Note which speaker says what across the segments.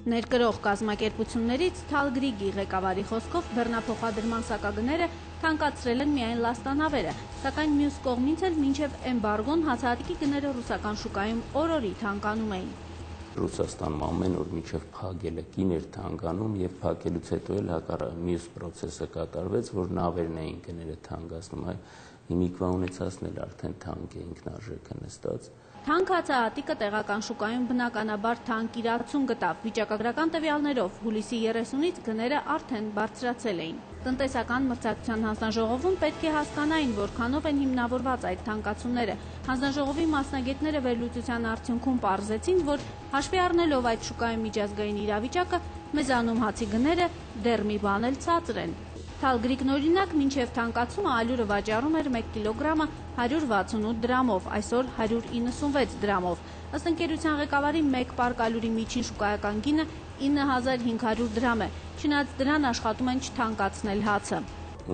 Speaker 1: Ներկրող կազմակերպություններից Թալգրիգի ղեկավարի խոսքով բեռնափոխադրման սակագները թանկացրել են միայն լաստանավերը, սակայն մյուս կողմից էլ մինչև էմբարգոն հացահատիկի գները ռուսական շուկայում օր-օրի թանկանում էին։
Speaker 2: Ռուսաստանում ամեն օր մինչև փակելը գին էր թանկանում եւ փակելուց հետո էլ մյուս process-ը կատարվեց, որ նավերն էին գները թանկացնում, հիմիկվա ունեցածն էլ արդեն թանկ է ինքնարժեքը նստած։
Speaker 1: Թանկ հացահատիկը տեղական շուկայում բնականաբար թանկ իրացում գտավ։ Վիճակագրական տվյալներով հուլիսի 30-ից գները արդեն բարձրացել էին։ Տնտեսական մրցակցության հանձնաժողովում պետք է հասկանային, որքանով են հիմնավորված այդ թանկացումները։ Հանձնաժողովի մասնագետները վերլուծության արդյունքում պարզեցին, որ հաշվի առնելով այդ շուկայում միջազգային իրավիճակը, մեզանում հացի գները դեռ մի բան էլ ցածր են։ Թալգրիգն օրինակ մինչև թանկացումը ալյուրը վաճառում էր 1 կիլոգրամը 168 դրամով, այսօր 196 դրամով։ Ըստ ընկերության ղեկավարի 1 պարկ ալյուրի միջին շուկայական գինը 9500 դրամ է, չնայած դրան աշխատում են չթանկացնել հացը։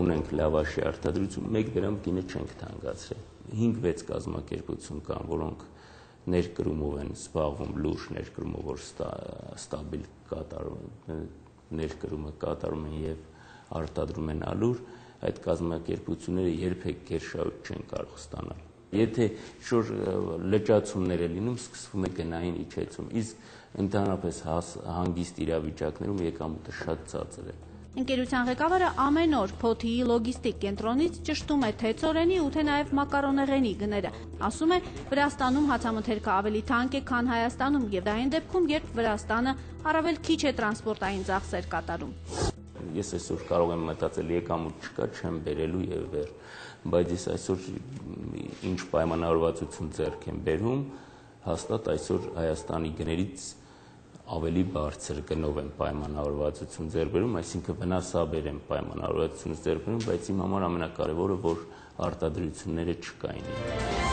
Speaker 2: Ունենք լավաշի արտադրություն, 1 դրամ գինը չենք թանկացրել։ 5-6 կազմակերպություն կան, որոնք ներկրումով են զբաղվում, լուրջ ներկրումով, որ ստաբիլ ներկրումը կատարում են եւ արտադրում են ալյուր, այդ կազմակերպությունները երբեք գերշահույթ չեն կարող ստանալ։ Եթե շուտ լճացումներ է լինում, սկսվում է գնային իջեցում, իսկ ընդհանրապես հանգիստ իրավիճակներում եկամուտը շատ ցածր է։
Speaker 1: Ընկերության ղեկավարը ամեն օր Փոթիի լոգիստիկ կենտրոնից ճշտում է թե ցորենի ու թե նաև մակարոնեղենի գները։ Ասում է, Վրաստանում հացամթերքը ավելի թանկ է, քան Հայաստանում, եւ դա այն դեպքում, երբ Վրաստանը առավել քիչ է տրանսպորտային ծախսեր կատարում։
Speaker 2: Ես այսօր կարող եմ մտածել եկամուտ չկա, չեմ բերելու եւ վեր, բայց ես այսօր ինչ պայմանավորվածություն ձեռք եմ բերում, հաստատ այսօր Հայաստանի գներից ավելի բարձր գնով եմ պայմանավորվածություն ձեռք բերում, այսինքն վնասաբեր եմ պայմանավորվածությունը ձեռք բերում, բայց իմ համար ամենակարևորը որ արտադրությունները չկային։